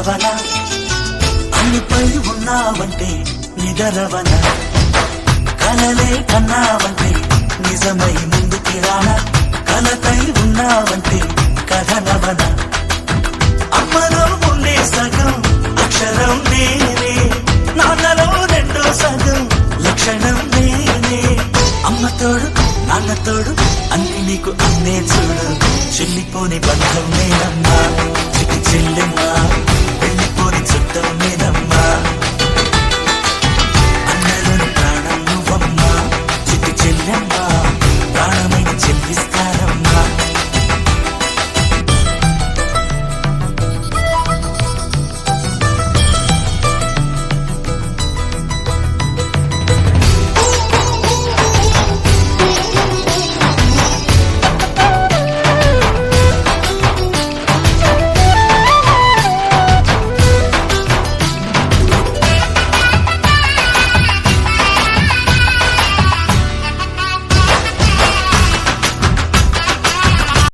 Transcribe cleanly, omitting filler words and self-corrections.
కలవన అన్నిపై ఉన్నావంటే నిదరవన కలలే కన్నావంటే నిజమై ముందుకి రానా కలతై ఉన్నావంటే కథనవన అమ్మలో ఉండే సగం అక్షరం నేనే నాన్నలో రెండో సగం లక్షణం నేనే అమ్మ తోడు నాన్న తోడు అన్ని నీకు అన్నే చూడు చెల్లిపోని బంధం